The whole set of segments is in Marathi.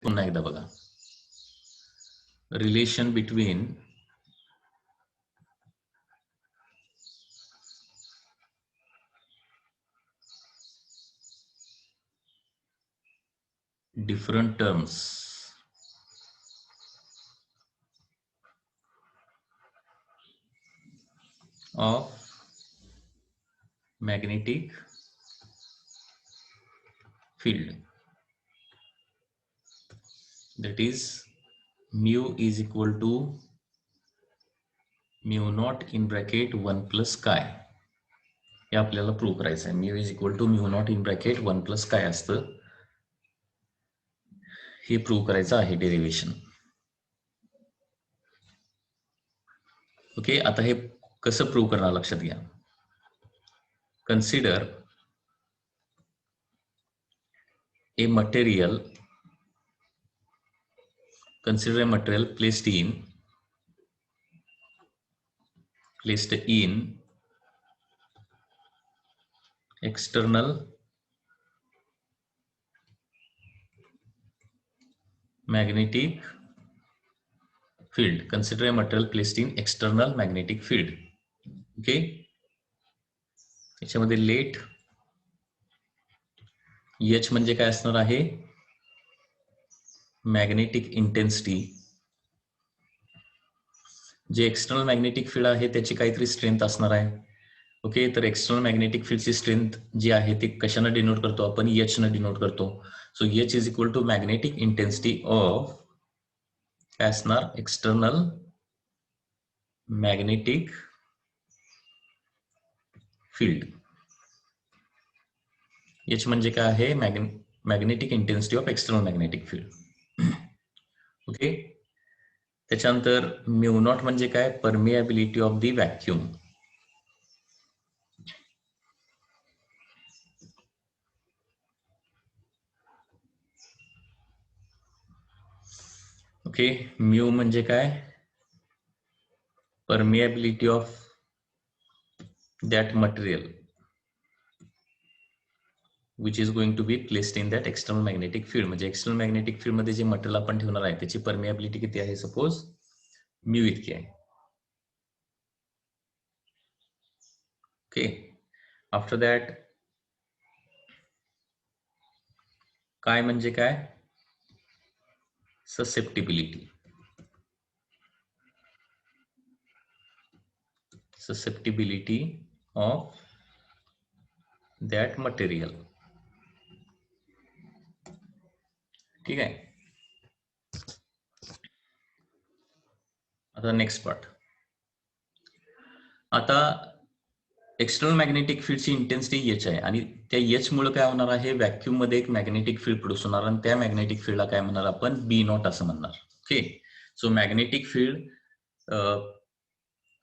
पुन्हा एकदा बघा, relation between different terms of magnetic field, that is mu is equal to mu naught in bracket 1 plus chi. हे आपल्याला प्रूव्ह करायचं आहे. mu is equal to mu naught in bracket 1 plus chi असतं. हे प्रूव्ह करायचं आहे डेरिव्हेशन. ओके, आता हे कसं प्रूव्ह करणार लक्षात घ्या. Consider a material placed in external magnetic field. Consider a material placed in external magnetic field. Okay, याच्यामध्ये लेट एच म्हणजे काय असणार आहे, मॅग्नेटिक इंटेन्सिटी. जे एक्सटर्नल मॅग्नेटिक फील्ड आहे त्याची काहीतरी स्ट्रेंथ असणार आहे. ओके, तर एक्सटर्नल मॅग्नेटिक फील्डची स्ट्रेंथ जी आहे ती कशाने डिनोट करतो आपण, एच ने डिनोट करतो. So H is equal to magnetic intensity of काय असणार, एक्सटर्नल मॅग्नेटिक फील्ड. एच म्हणजे काय आहे, magnetic intensity of external magnetic field. Okay, त्याच्यानंतर म्यू नॉट म्हणजे काय, permeability of the vacuum. Okay, mu म्हणजे काय, permeability of that material which is going to be placed in that external magnetic field. म्हणजे एक्सटर्नल मॅग्नेटिक फील्ड मध्ये जे मटेरियल आपण ठेवणार आहे त्याची परमिएबिलिटी किती आहे, सपोज म्यू इतकी आहे. ओके, आफ्टर दॅट काय म्हणजे काय, susceptibility. Susceptibility of that material. ठीक आहे. आता नेक्स्ट पार्ट. आता एक्सटर्नल मॅग्नेटिक फील्डची इंटेन्सिटी एच आहे आणि त्या एच मुळे काय होणार आहे, व्हॅक्यूम मध्ये एक मॅग्नेटिक फील्ड प्रोड्यूस होणार आणि त्या मॅग्नेटिक फील्डला काय म्हणणार आपण, बी नॉट असं म्हणणार. Okay, so magnetic field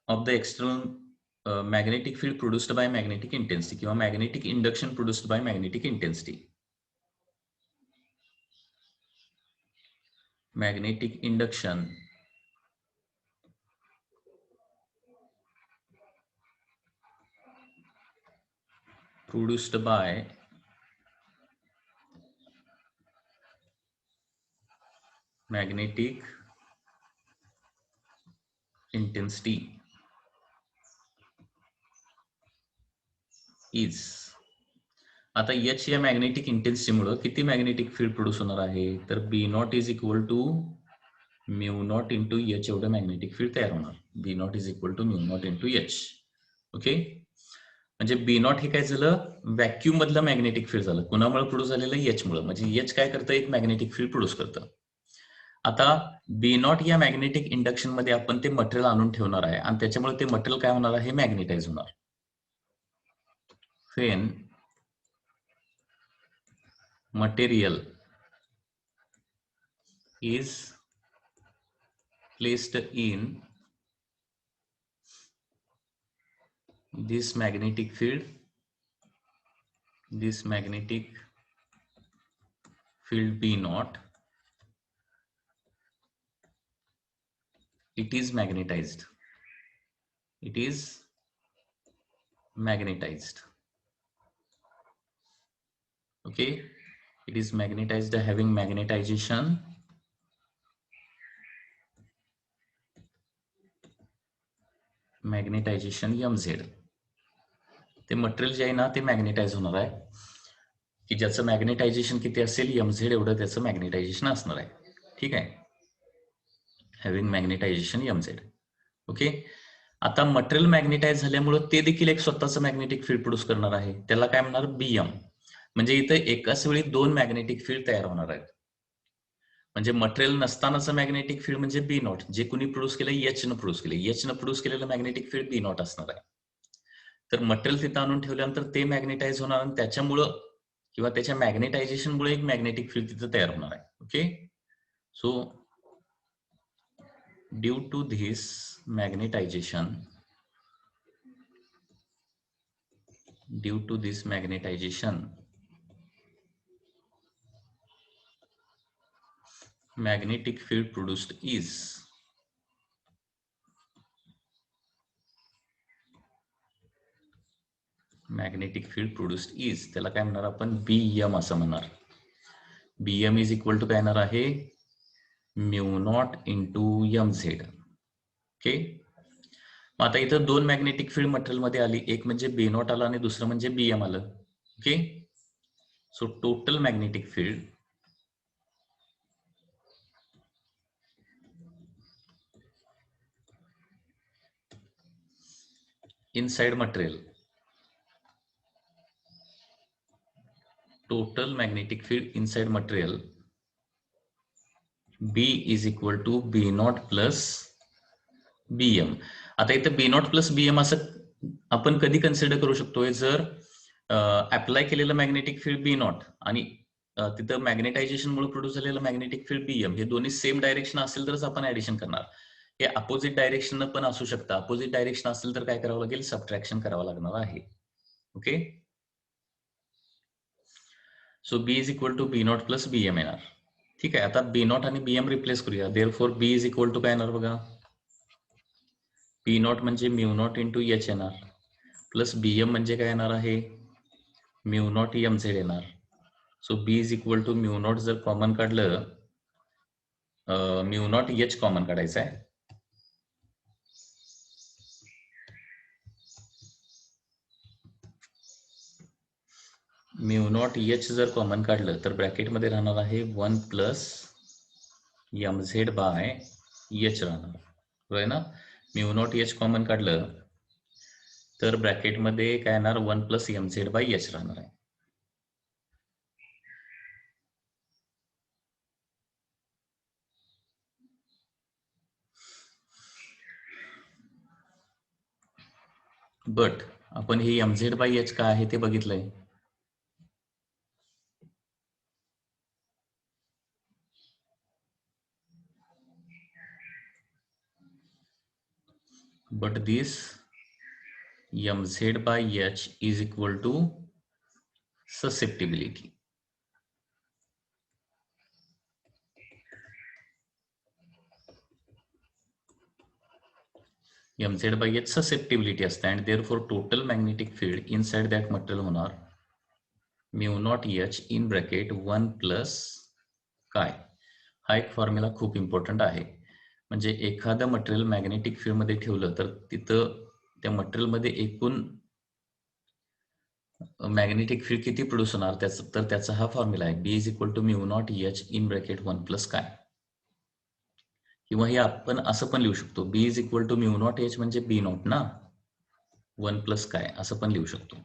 of the external magnetic field produced by magnetic intensity किंवा magnetic induction produced by magnetic intensity. Magnetic induction produced by magnetic intensity is. आता एच या मॅग्नेटिक इंटेन्सिटीमुळे किती मॅग्नेटिक फील्ड प्रोड्यूस होणार आहे, तर B not is equal to mu not into H एवढं मॅग्नेटिक फील्ड तयार होणार. B not is equal to mu not into H. Okay, म्हणजे बी नॉट हे काय झालं, व्हॅक्यूम मधलं मॅग्नेटिक फील्ड झालं. कुणामुळे प्रोड्यूस झालेलं, एच मुळे. म्हणजे एच काय करतं, एक मॅग्नेटिक फील्ड प्रोड्यूस करतं. आता बी नॉट या मॅग्नेटिक इंडक्शन मध्ये आपण ते मटेरियल आणून ठेवणार आहे आणि त्याच्यामुळे ते मटेरियल काय होणार आहे, मॅग्नेटाइज होणार. when material is placed in this magnetic field, this magnetic field B naught, it is magnetized. It is magnetized. Okay, It is magnetized having magnetization mz. ते मटेरियल जे आहे ना ते मॅग्नेटाइज होणार आहे की ज्याचं मॅग्नेटायझेशन किती असेल mz एवढं त्याचं मॅग्नेटायझेशन असणार आहे. ठीक आहे, हॅव्हिंग मॅग्नेटायझेशन mz. ओके, आता मटेरियल मॅग्नेटाइज झाल्यामुळे ते देखील एक स्वतःचं मॅग्नेटिक फील्ड प्रोड्यूस करणार आहे, त्याला काय म्हणणार बीएम. म्हणजे इथं एकाच वेळी दोन मॅग्नेटिक फील्ड तयार होणार आहेत. म्हणजे मटेरियल नसतानाचं मॅग्नेटिक फील्ड म्हणजे बी नॉट, जे कुणी प्रोड्यूस केलं एच न प्रोड्यूस केले, एच न प्रोड्यूस केलेलं मॅग्नेटिक फील्ड बी नॉट असणार आहे. तर मटेरियल तिथं आणून ठेवल्यानंतर ते मॅग्नेटाइज होणार आणि त्याच्यामुळं किंवा त्याच्या मॅग्नेटायझेशनमुळे एक मॅग्नेटिक फील्ड तिथं तयार होणार आहे. Okay, so due to this magnetization magnetic field produced is त्याला काय म्हणणार आपण बीएम असं म्हणणार. बीएम इज इक्वल टू काय येणार आहे mu not into M Z. Okay, आता इथं दोन मॅग्नेटिक फील्ड मटेरियल मध्ये आली, एक म्हणजे बी नॉट आला आणि दुसरं म्हणजे बीएम आलं. Okay, so total magnetic field inside material, total magnetic field inside material B is equal to B naught plus BM. आता इथं B naught plus BM असं आपण कधी कन्सिडर करू शकतोय, जर अप्लाय केलेलं मॅग्नेटिक फील्ड बी नॉट आणि तिथं मॅग्नेटायझेशन मुळे प्रोड्यूस झालेलं मॅग्नेटिक फील्ड बीएम हे दोन्ही सेम डायरेक्शन असेल तरच आपण ऍडिशन करणार. हे अपोजिट डायरेक्शन पण असू शकतं. अपोजिट डायरेक्शन असेल तर काय करावं लागेल, सबट्रॅक्शन करावं लागणार आहे. Okay, so B is equal to B nought plus BM येणार. ठीक आहे, आता बी नॉट आणि बीएम रिप्लेस करूया. Therefore B is equal to काय येणार बघा, बी नॉट म्हणजे म्यू नॉट इंटू एच येणार प्लस बीएम म्हणजे काय येणार आहे म्यू नॉट एम झेड येणार. So B is equal to mu nought जर कॉमन काढलं, म्यू नॉट एच कॉमन काढायचं आहे. म्यू नॉट एच जर कॉमन काढलं तर ब्रॅकेटमध्ये राहणार आहे 1 plus M Z by H राहणार, बरोबर आहे ना. म्यू नॉट एच कॉमन काढलं तर ब्रॅकेटमध्ये काय येणार 1 plus M Z by H राहणार आहे. बट आपण हे एम झेड बाय एच काय आहे ते बघितलंय. But this mz by h is equal to susceptibility. mz by h susceptibility असते and therefore total magnetic field inside that material होणार mu naught h in bracket 1 plus काय. हा एक फॉर्म्युला खूप इम्पॉर्टंट आहे. म्हणजे एखादं मटेरियल मॅग्नेटिक फील्ड मध्ये ठेवलं तर तिथं त्या मटेरियल मध्ये एकूण मॅग्नेटिक फील्ड किती प्रोड्यूस होणार तर त्याचा हा फॉर्म्युला आहे B is equal to mu not H in bracket 1 plus काय. किंवा हे आपण असं पण लिहू शकतो, B is equal to mu not H म्हणजे बी नॉट ना 1 प्लस काय असं पण लिहू शकतो.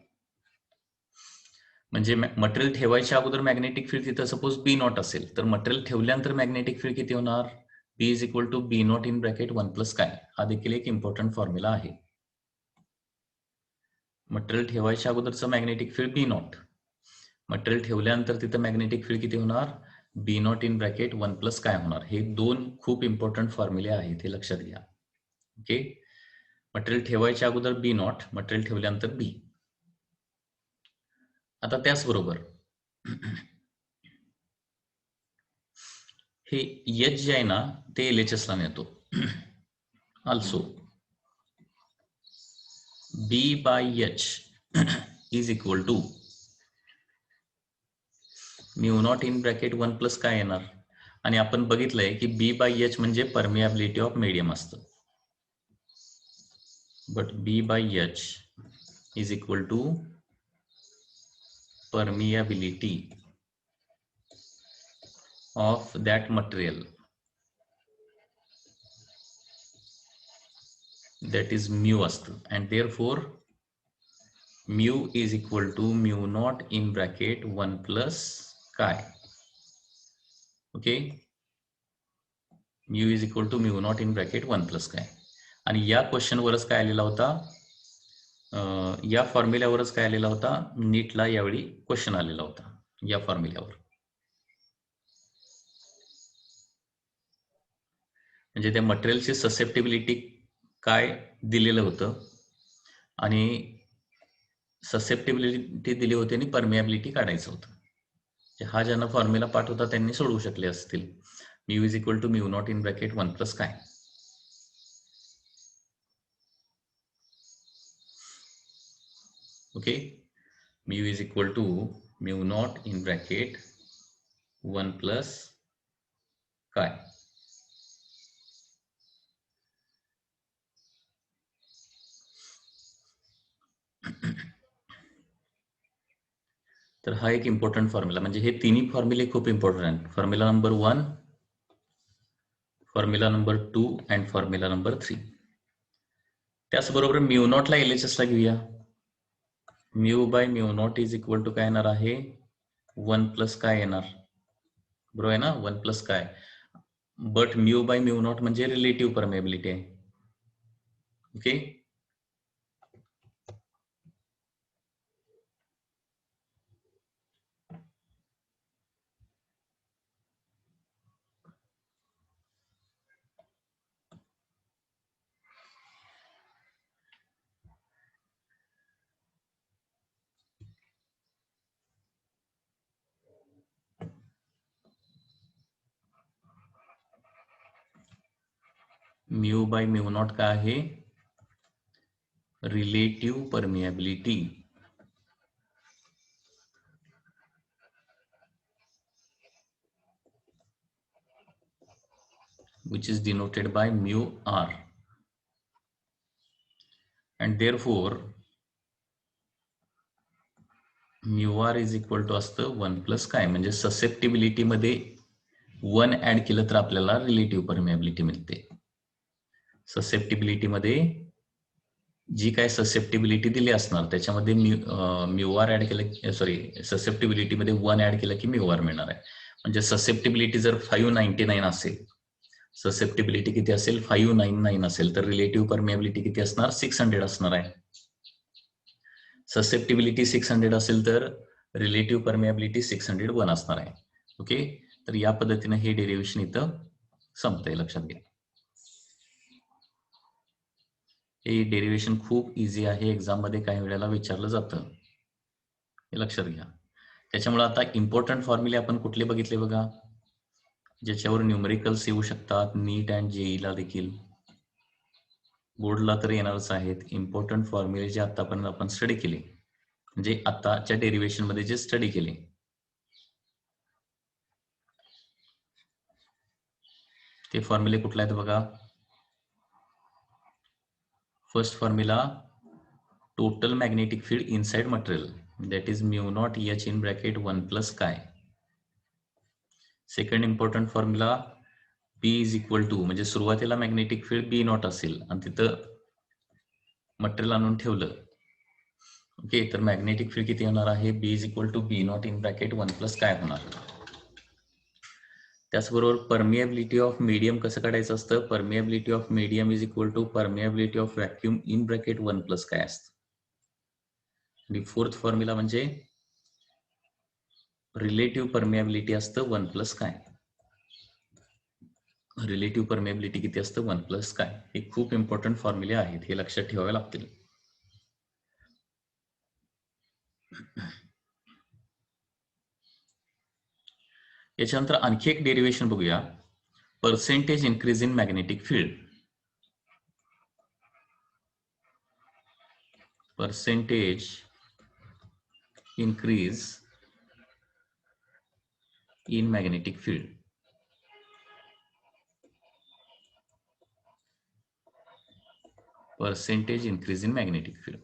म्हणजे मटेरियल ठेवायच्या अगोदर मॅग्नेटिक फील्ड तिथं सपोज बी नॉट असेल तर मटेरियल ठेवल्यानंतर मॅग्नेटिक फील्ड किती होणार B is equal to B naught in bracket 1 plus काय. हा देखील एक इम्पॉर्टंट फॉर्म्युला आहे. मटेरियल ठेवायच्या अगोदरचं magnetic field B naught, material ठेवल्यानंतर तिथं मॅग्नेटिक फील्ड किती होणार B naught in bracket 1 plus काय होणार. हे दोन खूप इम्पॉर्टंट फॉर्म्युले आहेत, हे लक्षात घ्या. ओके, मटेरियल ठेवायच्या अगोदर बी नॉट, मटेरियल ठेवल्यानंतर बी. आता त्याचबरोबर हे एच जे आहे ना ते LHS ला नेतो. Also B by H is equal to mu not in bracket 1 plus काय येणार, आणि आपण बघितलंय की बी बाय एच म्हणजे परमिएबिलिटी ऑफ मीडियम असतं, but B by H is equal to permeability of that material, that is mu असतं, and therefore mu is equal to mu naught in bracket 1 plus chi. Okay, mu is equal to mu naught in bracket 1 plus chi. आणि या क्वेश्चन वरच काय आलेला होता, या फॉर्म्युल्यावरच काय आलेला होता, नीटला यावेळी क्वेश्चन आलेला होता या फॉर्म्युल्यावर. म्हणजे त्या मटेरियलची ससेप्टिबिलिटी काय दिलेलं होतं आणि ससेप्टिबिलिटी दिली होती आणि परमिएबिलिटी काढायचं होतं. हा ज्यांना फॉर्म्युला पाठ होता त्यांनी सोडवू शकले असतील. Mu is equal to mu not in bracket 1 plus काय. Okay, mu is equal to mu not in bracket 1 plus काय. तर हा एक इम्पॉर्टंट फॉर्म्युला, म्हणजे हे तिन्ही फॉर्म्युले खूप इम्पॉर्टंट आहेत. Formula number 1, formula number 2 and formula number 3. त्याचबरोबर म्यू नॉटला LHS ला घेऊया. Mu by mu nought is equal to काय येणार आहे, 1 प्लस काय येणार, बरोबर आहे ना, 1 प्लस काय. But mu by mu naught म्हणजे रिलेटिव्ह परमिएबिलिटी आहे. Okay, mu by mu not काय आहे, relative permeability, which is denoted by mu r, and therefore mu r is equal to असतं 1 प्लस काय. म्हणजे ससेप्टिबिलिटी मध्ये 1 ऍड केलं तर आपल्याला रिलेटिव्ह परमिएबिलिटी मिळते. ससेप्टिबिलिटी मध्ये जी काय ससेप्टिबिलिटी दिली असणार त्याच्यामध्ये म्यू आर ऍड केलं, सॉरी ससेप्टिबिलिटी मध्ये 1 ऍड केलं की म्यू आर मिळणार आहे. म्हणजे ससेप्टिबिलिटी जर 599 असेल, ससेप्टिबिलिटी किती असेल, 599 असेल, तर रिलेटिव्ह परमिएबिलिटी किती असणार, 600 असणार आहे. ससेप्टिबिलिटी 600 असेल तर रिलेटिव्ह परमिएबिलिटी 601 असणार आहे. ओके, तर या पद्धतीने हे डेरिव्हेशन इथं संपतंय, लक्षात घ्या. हे डेरिव्हेशन खूप इझी आहे, एक्झाम मध्ये काही वेळेला विचारलं जातं, हे लक्षात घ्या. त्याच्यामुळे आता इम्पॉर्टंट फॉर्म्युले आपण कुठले बघितले बघा, ज्याच्यावर न्यूमेरिकल्स येऊ शकतात, नीट अँड जेईला देखील, बोर्डला तर येणारच आहेत. इम्पॉर्टंट फॉर्म्युले जे आतापर्यंत आपण स्टडी केले, म्हणजे आताच्या डेरिव्हेशन मध्ये जे स्टडी केले, ते फॉर्म्युले कुठले आहेत बघा. First formula, total magnetic field inside material, that is mu naught H in bracket 1 plus chi. Second important formula, B is equal to, म्हणजे सुरुवातीला मॅग्नेटिक फील्ड B नॉट असेल आणि तिथं मटेरियल आणून ठेवलं, ओके, तर मॅग्नेटिक फील्ड किती होणार आहे, B is equal to B nought in bracket 1 plus काय होणार. त्याचबरोबर परमिएबिलिटी ऑफ मीडियम कसं काढायचं असतं, permeability of medium is equal to permeability of vacuum in bracket 1 plus काय असतं. आणि फोर्थ फॉर्म्युला म्हणजे रिलेटिव्ह परमिएबिलिटी असतं 1 प्लस काय. रिलेटिव्ह परमिएबिलिटी किती असतं, 1 प्लस काय. हे खूप इम्पॉर्टंट फॉर्म्युले आहेत, हे लक्षात ठेवावे लागतील. याच्यानंतर आणखी एक डेरिव्हेशन बघूया, percentage increase in magnetic field. Percentage increase in magnetic field. Percentage increase in magnetic field.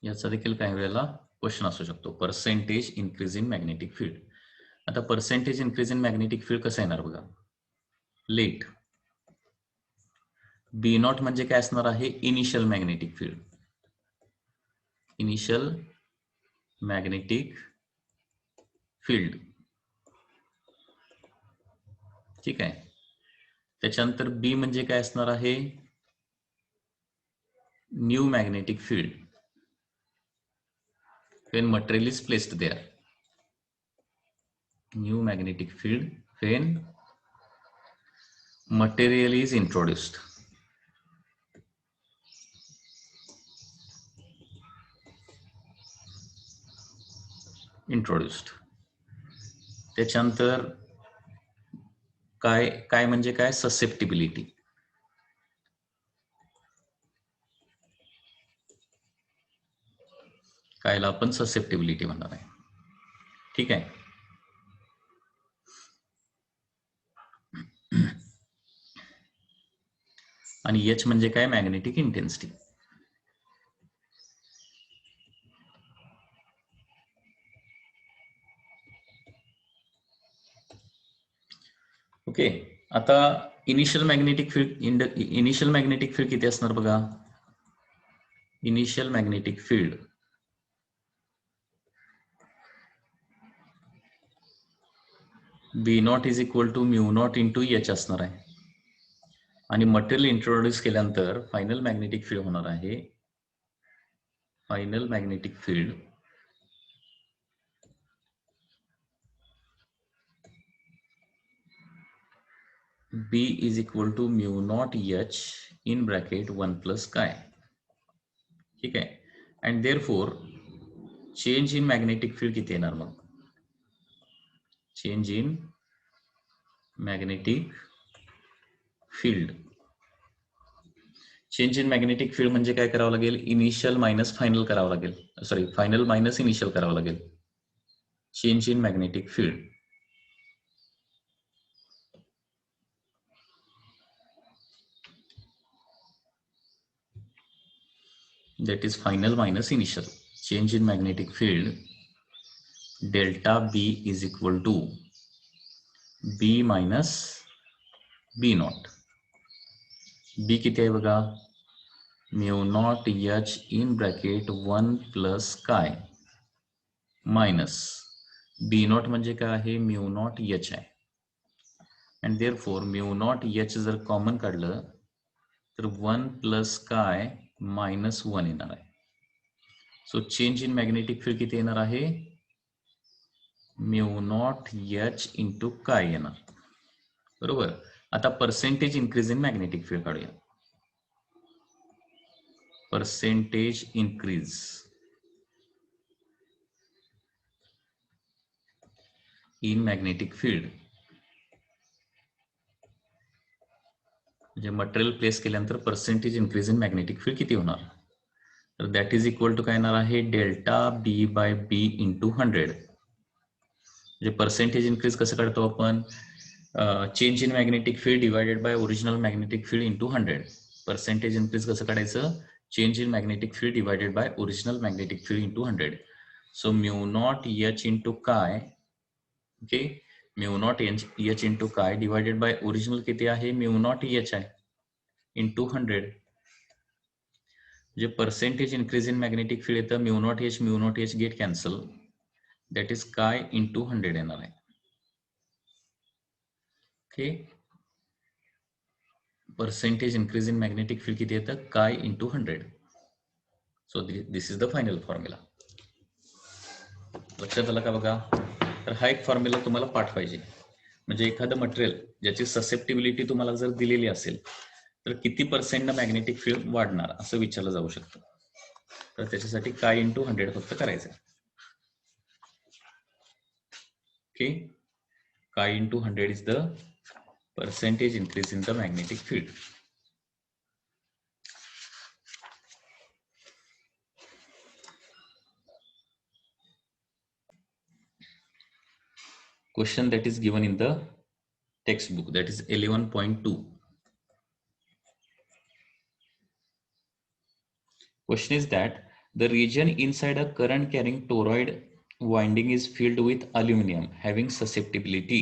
याचा देखील काही वेळेला क्वेश्चन असू शकतो. Percentage increase in magnetic field. आता percentage increase in magnetic field कसं येणार बघा. लेट बी नॉट म्हणजे काय असणार आहे, initial magnetic field. Initial magnetic field, ठीक आहे. त्याच्यानंतर बी म्हणजे काय असणार आहे, new magnetic field when material is placed there. New magnetic field when material is introduced. त्याच्यानंतर काय काय म्हणजे काय, ससेप्टिबिलिटी. कायला आपण ससेप्टिबिलिटी म्हणणार आहे, ठीक आहे. आणि एच म्हणजे काय, मॅग्नेटिक इंटेन्सिटी. ओके. आता इनिशियल मॅग्नेटिक फील्ड किती असणार बघा. Initial magnetic field B not is equal to mu not into H असणार आहे. आणि मटेरियल इंट्रोड्यूस केल्यानंतर फायनल मॅग्नेटिक फील्ड होणार आहे, final magnetic field B is equal to mu naught H in bracket 1 plus chi. ठीक आहे. and therefore change in magnetic field किती येणार मग, change in magnetic field. Change in magnetic field म्हणजे काय करावं लागेल, इनिशियल मायनस फायनल करावं लागेल, सॉरी फायनल मायनस इनिशियल करावं लागेल. Change in magnetic field that is final minus initial. Change in magnetic field delta B is equal to B minus B naught. B किती आहे बघा, mu naught H in bracket 1 plus chi minus B not म्हणजे काय आहे, म्यू नॉट H आहे. and therefore mu naught H जर कॉमन काढलं तर 1 plus chi minus 1 येणार आहे. So change in magnetic field किती येणार आहे, म्यू नॉट H इंटू काय येणार, बरोबर. आता percentage increase in magnetic field काढूया. Percentage increase in magnetic field म्हणजे मटेरियल प्लेस केल्यानंतर percentage increase in magnetic field किती होणार, तर दॅट इज इक्वल टू काय येणार आहे, delta B by B into 100. म्हणजे पर्सेंटेज इन्क्रीज कसं काढतो आपण, change in magnetic field divided by original magnetic field into 100. Percentage increase कसं काढायचं, change in magnetic field divided by original magnetic field into 100. So mu naught H into काय, okay, mu naught H into काय डिवायडेड बाय ओरिजिनल किती आहे, म्यू नॉट H आहे, इंटू 100. म्हणजे percentage increase in magnetic field येतं mu naught H get cancel, that is काय इंटू 100 येणार आहे. Okay, percentage increase in magnetic field किती येतं, काय into 100. So this is the final formula. लक्षात आलं का बघा. तर हा एक फॉर्म्युला तुम्हाला पाठ पाहिजे. म्हणजे एखादं मटेरियल ज्याची ससेप्टिबिलिटी तुम्हाला जर दिलेली असेल तर किती पर्सेंट मॅग्नेटिक फील्ड वाढणार असं विचारलं जाऊ शकतं. तर त्याच्यासाठी काय इंटू 100 फक्त करायचं. ओके, काय into 100 is the percentage increase in the magnetic field. question that is given in the textbook, that is 11.2. Question is that the region inside a current carrying toroid winding is filled with aluminum having susceptibility.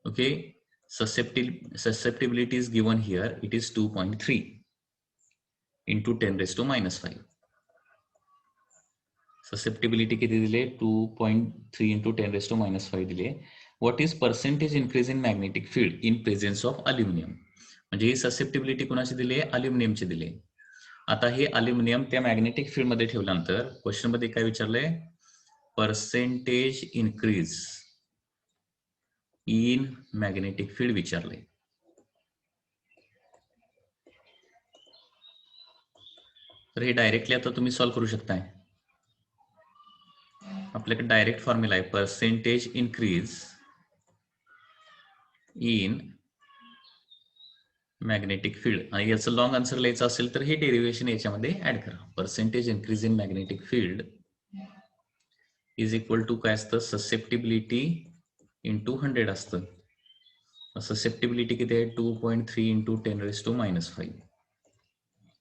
Okay, susceptibility is given here. It is 2.3 into 10 raised to minus 5. Susceptibility किती दिले 2.3 into 10 raised to minus 5 दिले. What is percentage increase in magnetic field in presence of aluminum? म्हणजे ही ससेप्टिबिलिटी कोणाची दिली आहे? अल्युमिनियमची दिली आहे. आता हे अल्युमिनियम त्या मॅग्नेटिक फील्ड मध्ये ठेवल्यानंतर क्वेश्चन मध्ये काय विचारलंय? Percentage increase in magnetic field विचारलंय. तर हे डायरेक्टली आता तुम्ही सॉल्व्ह करू शकताय. आपल्याकडे डायरेक्ट फॉर्म्युला आहे percentage increase in magnetic field आणि याचं लॉंग आन्सर लिहायचं असेल तर हे डेरिव्हेशन याच्यामध्ये ऍड करा. Percentage increase in magnetic field is equal to काय असतं? ससेप्टिबिलिटी इंटू 100 असतं. ससेप्टिबिलिटी किती आहे? 2.3 into 10 raised to minus 5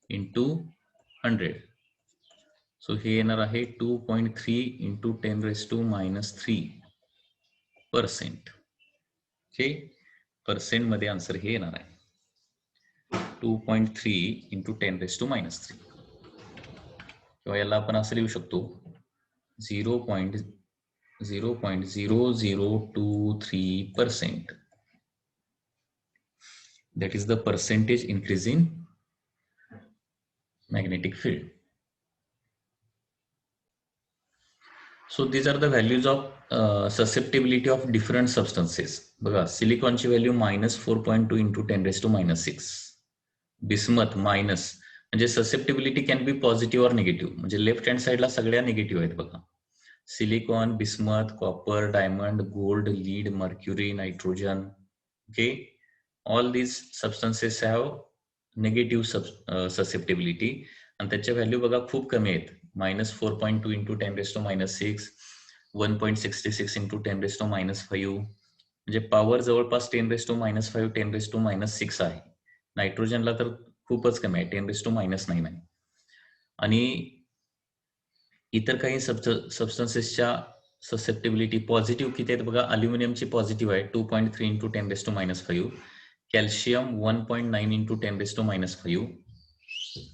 into 100. So हे येणार आहे 2.3 into 10 raised to minus 3%. Okay, percent मध्ये आन्सर हे येणार आहे 2.3 इंटू 10 raised to minus 3. किंवा याला आपण असं लिहू शकतो 0.0023%. That is the percentage increase in magnetic field. So these are the values of susceptibility of different substances. बघा, सिलिकॉनची value -4.2 into 10 raised to minus 6. Bismuth minus, म्हणजे susceptibility can be positive or negative. म्हणजे लेफ्ट हँड साइडला सगळ्या निगेटिव्ह आहेत बघा. Silicon, bismuth, copper, diamond, gold, lead, mercury, nitrogen. Okay, all these substances have negative susceptibility आणि त्याच्या व्हॅल्यू बघा खूप कमी आहेत. -4.2 into 10 raised to minus 6, 1.66 into 10 raised to minus 5. म्हणजे पॉवर जवळपास 10 raised to minus 5, 10 raised to minus 6 आहे. नायट्रोजनला तर खूपच कमी आहे, 10 raised to minus 9 आहे. आणि इतर काही सबस्टन्सेसच्या ससेप्टिबिलिटी पॉझिटिव्ह किती आहेत बघा. अल्युमिनियमची पॉझिटिव्ह आहे 2.3 into 10 raised to minus 5. Calcium 1.9 into 10 raised to minus 5.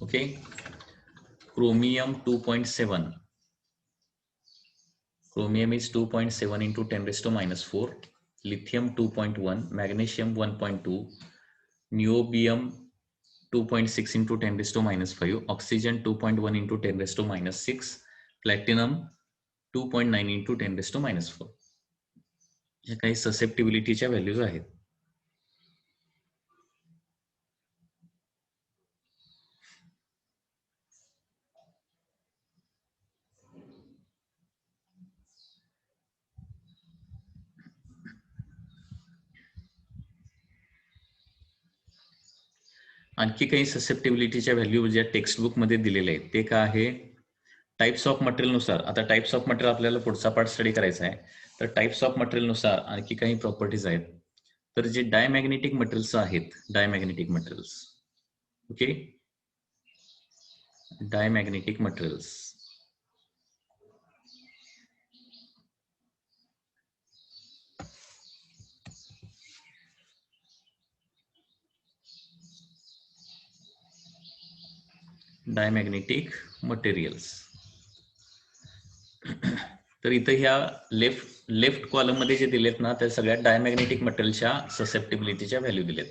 Okay, chromium 2.7. Chromium is 2.7 into 10 raised to minus 4. Lithium 2.1. Magnesium 1.2. Niobium 2.6 into 10 raised to minus 5. Oxygen 2.1 into 10 raised to minus 6. Platinum 2.9 into 10 raised to minus 4. हे काही ससेप्टिबिलिटीच्या व्हॅल्यूज आहेत. आणखी काही ससेप्टिबिलिटीच्या व्हॅल्यू ज्या टेक्स्टबुक मध्ये दिलेल्या आहेत ते काय आहे? टाइप्स ऑफ मटेरियल नुसार. आता टाइप्स ऑफ मटेरियल आपल्याला पुढचा पार्ट स्टडी करायचा आहे. तर टाइप्स ऑफ मटेरियल नुसार आणखी काही प्रॉपर्टीज आहेत. तर जे डायमॅग्नेटिक मटेरियल्स आहेत, diamagnetic materials, okay, diamagnetic materials diamagnetic materials. तर इथं ह्या लेफ्ट कॉलम मध्ये जे दिलेत ना त्या सगळ्या डायमॅग्नेटिक मटेरियलच्या ससेप्टिबिलिटीच्या व्हॅल्यू दिलेत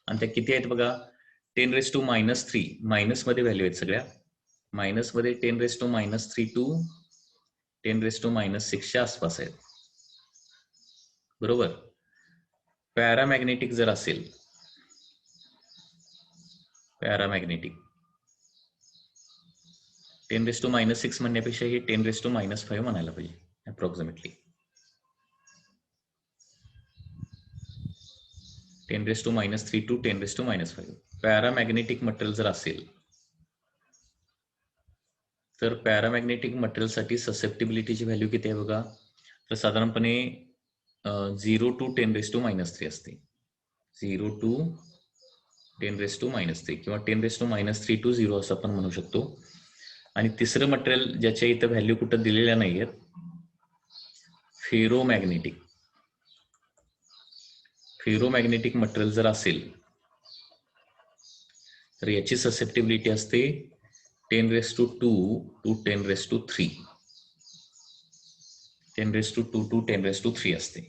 आणि त्या किती आहेत बघा. 10 raised to minus 3 मायनस मध्ये व्हॅल्यू आहेत सगळ्या. मायनस मध्ये 10 raised to minus 3 to 10 raised to minus 6 च्या आसपास आहेत, बरोबर. पॅरामॅग्नेटिक जर असेल, पॅरामॅग्नेटिक 10 raised to minus 6 म्हणण्यापेक्षा हे 10 raised to minus 5 म्हणायला पाहिजे approximately. 10 raised to minus 3 to 10 raised to minus 5. Paramagnetic material जर असेल तर पॅरामॅग्नेटिक मटेरियल साठी ससेप्टिबिलिटीची व्हॅल्यू किती आहे बघा. तर साधारणपणे 0 to 10⁻³ असते. 0 to 10⁻³ किंवा 10⁻³ to 0 असं आपण म्हणू शकतो. आणि तिसरं मटेरियल ज्याच्या इथं व्हॅल्यू कुठं दिलेल्या नाहीयेत, फेरोमॅग्नेटिक. फेरोमॅग्नेटिक मटेरियल जर असेल तर याची ससेप्टिबिलिटी असते 10⁻² to 10⁻³ 10⁻² to 10⁻³ असते.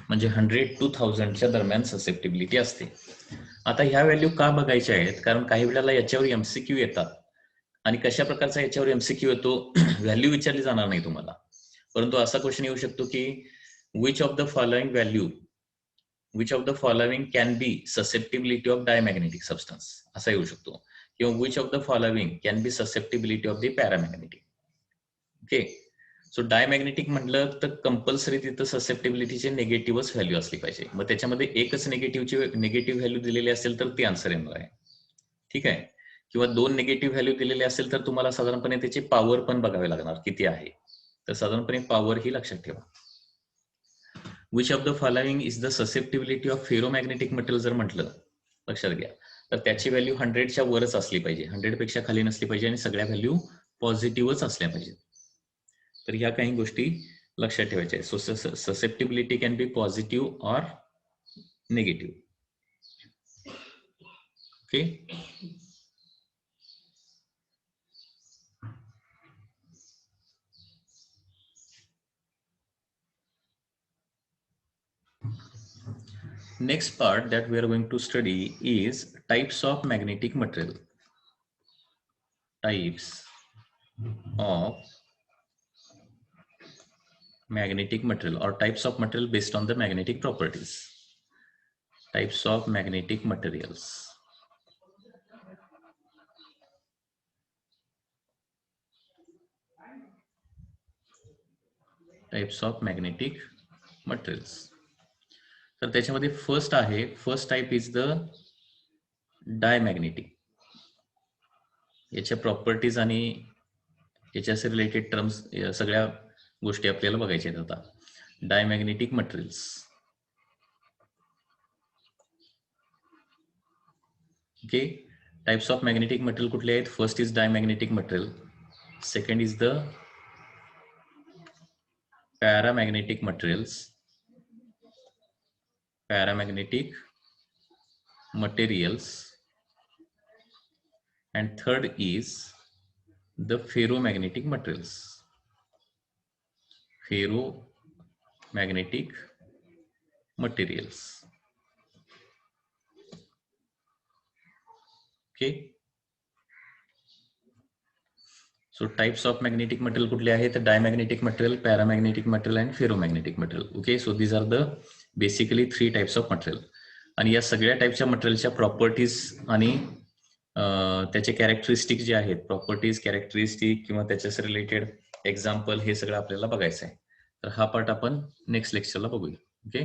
म्हणजे 100 to 1000च्या दरम्यान ससेप्टिबिलिटी असते. आता ह्या व्हॅल्यू का बघायच्या आहेत, कारण काही वेळेला याच्यावर MCQ येतात आणि कशा प्रकारचा याच्यावर MCQ येतो व्हॅल्यू विचारली जाणार नाही तुम्हाला, परंतु असा क्वेश्चन येऊ शकतो की which of the following can be susceptibility of diamagnetic substance असा येऊ शकतो, किंवा which of the following can be susceptibility of the paramagnetic. Okay, so diamagnetic म्हटलं तर कंपल्सरी तिथं ससेप्टिबिलिटीचे निगेटिव्हच व्हॅल्यू असली पाहिजे. मग त्याच्यामध्ये एकच निगेटिव्ह व्हॅल्यू दिलेली असेल तर ती आन्सर येणार आहे. ठीक आहे, किंवा 2 निगेटिव्ह व्हॅल्यू दिलेले असेल तर तुम्हाला साधारणपणे त्याची पॉवर पण बघावी लागणार किती आहे. तर साधारणपणे पॉवर ही लक्षात ठेवा. Which of the following is the susceptibility of ferromagnetic material जर म्हटलं, लक्षात घ्या, तर त्याची व्हॅल्यू 100च्या वरच असली पाहिजे, 100 पेक्षा खाली नसली पाहिजे आणि सगळ्या व्हॅल्यू पॉझिटिव्हच असल्या पाहिजेत. तर ह्या काही गोष्टी लक्षात ठेवायच्या आहेत. So susceptibility can be positive or negative. Okay, next part that we are going to study is types of magnetic material. Types of magnetic material or types of material based on the magnetic properties. Types of magnetic materials. Types of magnetic materials. तर त्याच्यामध्ये first type is the diamagnetic. याच्या प्रॉपर्टीज आणि याच्याशी रिलेटेड टर्म्स सगळ्या गोष्टी आपल्याला बघायच्या आहेत आता. Diamagnetic materials. Okay, types of magnetic material कुठले आहेत? First is diamagnetic material, second is the paramagnetic materials, and third is the ferromagnetic materials. Okay, so types of magnetic material कुठले आहेत? Diamagnetic material, paramagnetic material and ferromagnetic material. Okay, so these are the basically 3 types of material. आणि या सगळ्या टाइपच्या मटेरियलच्या प्रॉपर्टीज आणि त्याचे कॅरेक्टरिस्टिक जे आहेत, प्रॉपर्टीज, कॅरेक्टरिस्टिक किंवा त्याच्याशी रिलेटेड एक्झाम्पल, हे सगळं आपल्याला बघायचं आहे. तर हा पार्ट आपण नेक्स्ट लेक्चरला बघूया. ओके.